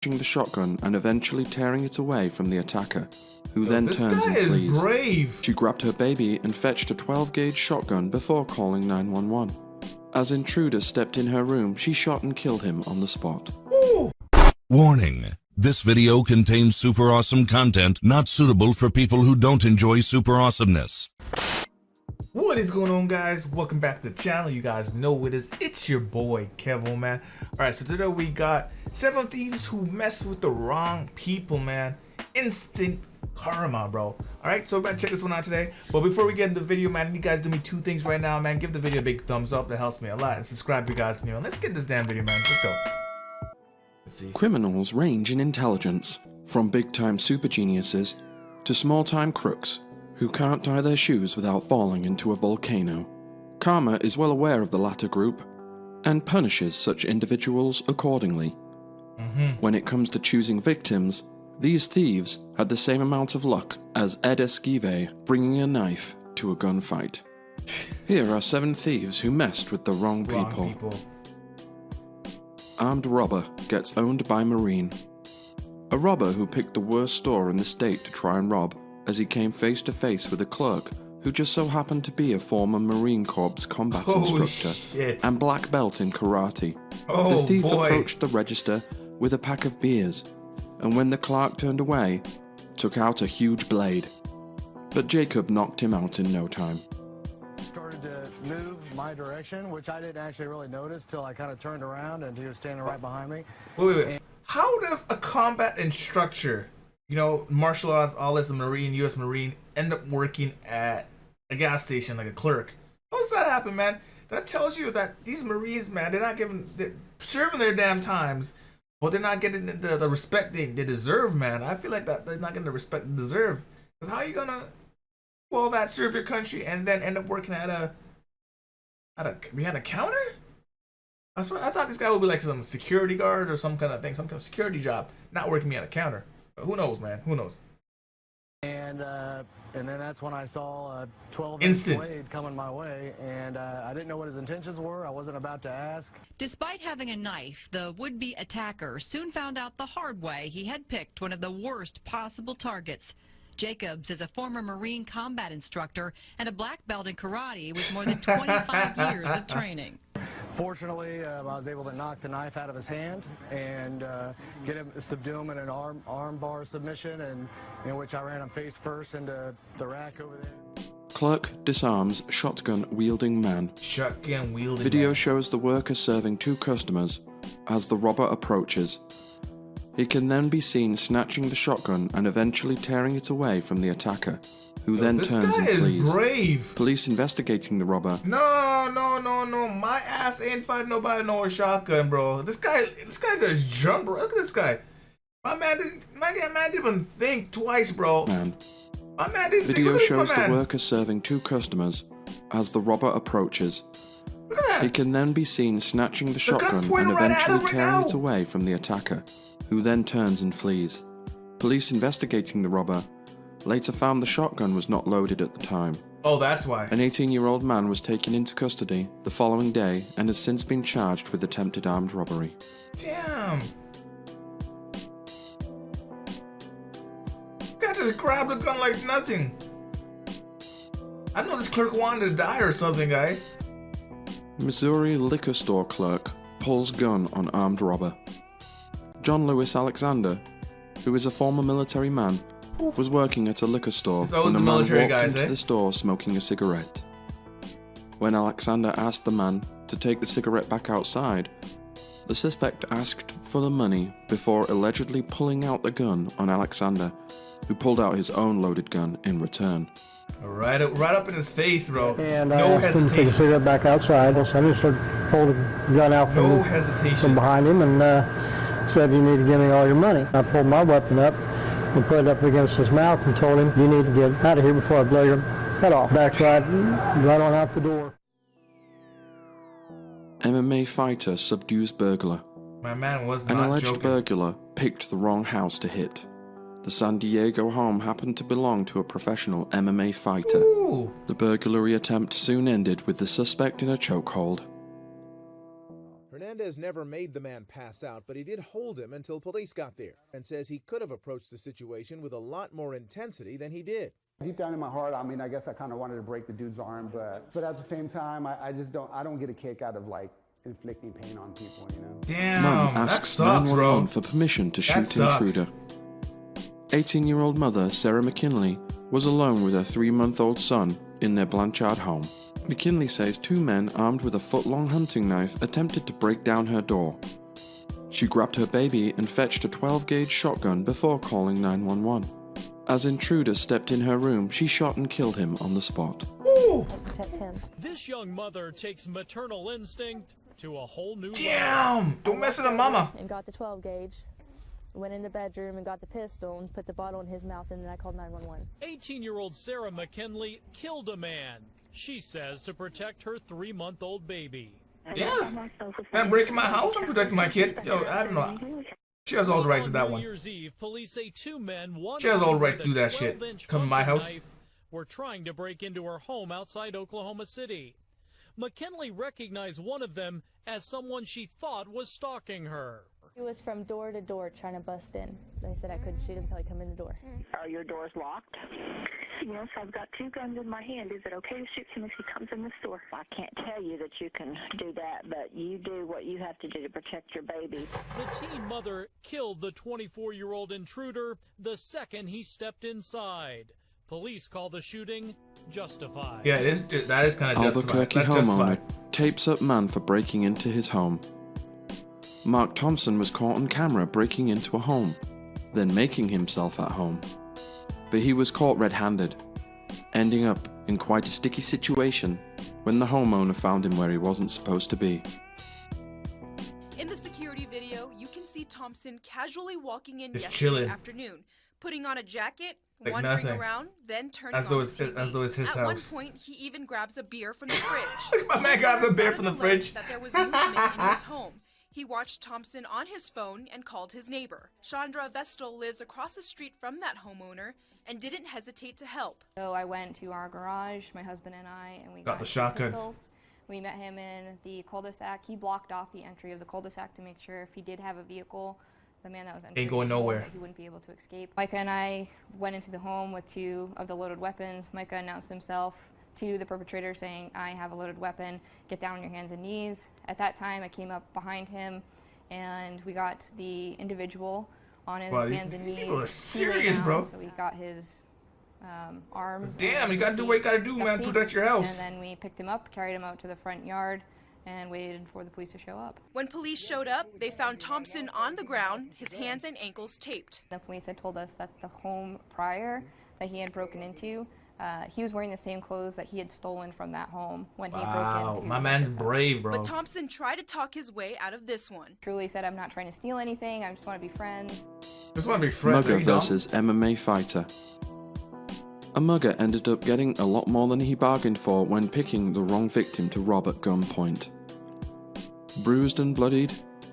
the shotgun and eventually tearing it away from the attacker, who then turns and flees. This guy is brave. She grabbed her baby and fetched a 12-gauge shotgun before calling 911. As Intruder stepped in her room, she shot and killed him on the spot. Ooh. Warning. This video contains super awesome content not suitable for people who don't enjoy super awesomeness. What is going on, guys? Welcome back to the channel. You guys know what it is. It's your boy Kevin, man. Alright, so today we got 7 thieves who messed with the wrong people, man. Instant karma, bro. Alright, so we're gonna check this one out today. But before we get into the video, man, you guys do me 2 things right now, man. Give the video a big thumbs up, that helps me a lot. And subscribe if you guys new. And let's get this damn video, man. Let's go. Let's see. Criminals range in intelligence, from big-time super geniuses to small-time crooks who can't tie their shoes without falling into a volcano. Karma is well aware of the latter group and punishes such individuals accordingly. When it comes to choosing victims, these thieves had the same amount of luck as Ed Esquive bringing a knife to a gunfight. Here are 7 thieves who messed with the wrong people. Armed robber gets owned by Marine. A robber who picked the worst store in the state to try and rob, as he came face to face with a clerk who just so happened to be a former Marine Corps combat instructor and black belt in karate. The thief approached the register with a pack of beers, and when the clerk turned away, took out a huge blade. But Jacob knocked him out in no time. Started to move my direction, which I didn't actually really notice till I kind of turned around and he was standing right behind me. Wait. How does a combat instructor, you know, martial arts, all this, a Marine, U.S. Marine, end up working at a gas station like a clerk? How does that happen, man? That tells you that these Marines, man, they're serving their damn times, but they're not getting the respect they deserve, man. I feel like that they're not getting the respect they deserve. Because how are you gonna, well, that serve your country and then end up working behind a counter? I thought this guy would be like some security guard or some kind of thing, some kind of security job, not working behind a counter. Who knows, man? Who knows? And then that's when I saw a 12-inch blade coming my way, and I didn't know what his intentions were. I wasn't about to ask. Despite having a knife, the would-be attacker soon found out the hard way he had picked one of the worst possible targets. Jacobs is a former Marine combat instructor and a black belt in karate with more than 25 years of training. Fortunately, I was able to knock the knife out of his hand and subdue him in an arm bar submission, and in which I ran him face first into the rack over there. Clerk disarms shotgun-wielding man. Shotgun-wielding Video man. shows the worker serving 2 customers as the robber approaches. He can then be seen snatching the shotgun and eventually tearing it away from the attacker, who then turns and flees. This guy is brave. Police investigating the robber. No. My ass ain't fighting nobody no shotgun, bro. This guy just jumped, bro. Look at this guy. My man didn't even think twice, bro. My man didn't Video think. shows the worker serving 2 customers as the robber approaches. Look at that. He can then be seen snatching the shotgun and eventually tearing it away from the attacker, who then turns and flees. Police investigating the robber later found the shotgun was not loaded at the time. Oh, that's why. An 18-year-old man was taken into custody the following day and has since been charged with attempted armed robbery. Damn. Guy just grabbed the gun like nothing. I know this clerk wanted to die or something, guy. Missouri liquor store clerk pulls gun on armed robber. John Lewis Alexander, who is a former military man, was working at a liquor store when a man walked into the store smoking a cigarette. When Alexander asked the man to take the cigarette back outside, the suspect asked for the money before allegedly pulling out the gun on Alexander, who pulled out his own loaded gun in return. Right up in his face, bro. And no I asked him to take the cigarette back outside, so I just pulled the gun out from behind him and said, "You need to give me all your money." I pulled my weapon up and put it up against his mouth and told him, "You need to get out of here before I blow your head off." Backside, right on out the door. MMA fighter subdues burglar. My man was not An alleged joking. burglar picked the wrong house to hit. The San Diego home happened to belong to a professional MMA fighter. Ooh. The burglary attempt soon ended with the suspect in a chokehold. Hernandez never made the man pass out, but he did hold him until police got there, and says he could have approached the situation with a lot more intensity than he did. Deep down in my heart, I mean, I guess I kind of wanted to break the dude's arm, but at the same time, I don't get a kick out of like inflicting pain on people, you know. Damn, Mum that asks sucks, bro. 911 for permission to shoot Intruder. 18-year-old mother Sarah McKinley was alone with her 3-month-old son in their Blanchard home. McKinley says 2 men armed with a foot-long hunting knife attempted to break down her door. She grabbed her baby and fetched a 12-gauge shotgun before calling 911. As Intruder stepped in her room, she shot and killed him on the spot. Ooh. This young mother takes maternal instinct to a whole new Damn! Don't mess with the mama. And got the 12-gauge. Went in the bedroom and got the pistol and put the bottle in his mouth, and then I called 911. 18-year-old Sarah McKinley killed a man, she says, to protect her 3-month-old baby. Yeah. I'm breaking my house, I'm protecting my kid. Yo, I don't know. She has all the right to that one. New Year's Eve, police say 2 men, one she has all the right with to do a that shit. 12-inch Come to my hunting house. knife, were trying to break into her home outside Oklahoma City. McKinley recognized one of them as someone she thought was stalking her. He was from door to door trying to bust in. They said I couldn't shoot him until he come in the door. Are your doors locked? Yes, I've got 2 guns in my hand. Is it okay to shoot him if he comes in the store? I can't tell you that you can do that, but you do what you have to do to protect your baby. The teen mother killed the 24-year-old intruder the second he stepped inside. Police call the shooting justified. Yeah, that is kind of justified. Albuquerque homeowner tapes up man for breaking into his home. Mark Thompson was caught on camera breaking into a home, then making himself at home. But he was caught red-handed, ending up in quite a sticky situation when the homeowner found him where he wasn't supposed to be. In the security video, you can see Thompson casually walking in Just yesterday chilling. afternoon, putting on a jacket, Like wandering nothing. around, then turning As on though the TV. as though it's his At house. one point, he even grabs a beer from the fridge. Look, my man got the beer from the fridge. That there was movement in his home. He watched Thompson on his phone and called his neighbor. Chandra Vestal lives across the street from that homeowner and didn't hesitate to help. So I went to our garage, my husband and I, and we got the shotguns. pistols. We met him in the cul-de-sac. He blocked off the entry of the cul-de-sac to make sure if he did have a vehicle, the man that was entering ain't going the home, nowhere. that he wouldn't be able to escape. Micah and I went into the home with 2 of the loaded weapons. Micah announced himself to the perpetrator saying, "I have a loaded weapon, get down on your hands and knees." At that time, I came up behind him and we got the individual on his hands and knees. These people are He lay serious, down, bro. So we got his arms. Damn, you gotta do what you gotta do, man. Protect your house. And then we picked him up, carried him out to the front yard, and waited for the police to show up. When police showed up, they found Thompson on the ground, his hands and ankles taped. The police had told us that the home prior that he had broken into, he was wearing the same clothes that he had stolen from that home when he broke into. My man's brave, bro. But Thompson tried to talk his way out of this one. Truly said, "I'm not trying to steal anything, I just want to be friends." Just want to be friends. Mugger versus MMA fighter. A mugger ended up getting a lot more than he bargained for when picking the wrong victim to rob at gunpoint. Bruised and bloodied,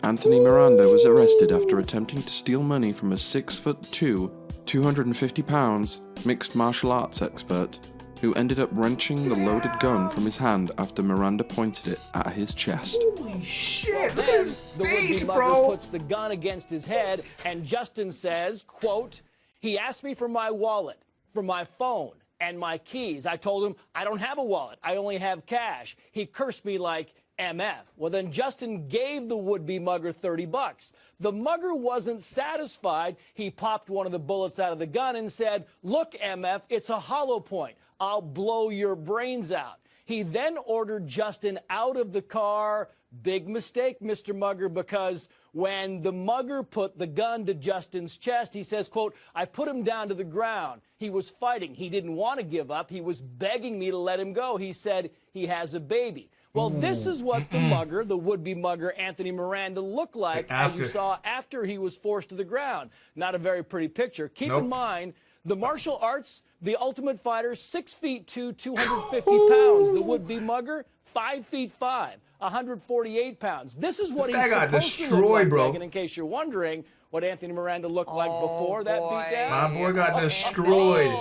Anthony Miranda was arrested after attempting to steal money from a 6'2", 250 pounds mixed martial arts expert who ended up wrenching the loaded gun from his hand after Miranda pointed it at his chest. Holy shit, look at his face, the bro. puts the gun against his head, and Justin says, quote, "He asked me for my wallet, for my phone, and my keys. I told him I don't have a wallet, I only have cash. He cursed me like MF. Well, then Justin gave the would-be mugger 30 bucks. The mugger wasn't satisfied. He popped one of the bullets out of the gun and said, "Look, MF, it's a hollow point. I'll blow your brains out." He then ordered Justin out of the car. Big mistake, Mr. Mugger, because when the mugger put the gun to Justin's chest, he says, quote, "I put him down to the ground. He was fighting. He didn't want to give up. He was begging me to let him go. He said he has a baby." Well, this is what the mugger, the would-be mugger, Anthony Miranda, looked like as you saw after he was forced to the ground. Not a very pretty picture. Keep in mind, the martial arts, the ultimate fighter, 6'2", 250 pounds. The would-be mugger, 5'5", 148 pounds. This is what This guy he's got supposed to look destroyed, like, bro. Megan, in case you're wondering what Anthony Miranda looked like before that beatdown. My boy got destroyed.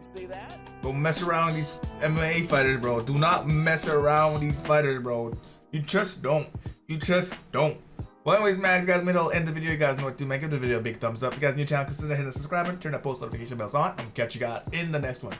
See that? Don't mess around with these MMA fighters, bro. Do not mess around with these fighters, bro. You just don't. You just don't. Well, anyways, man, if you guys made it all end the video, you guys know what to do, man. Give the video a big thumbs up. If you guys are new to the channel, consider hitting the subscribe button, turn that post notification bells on. I'm gonna catch you guys in the next one.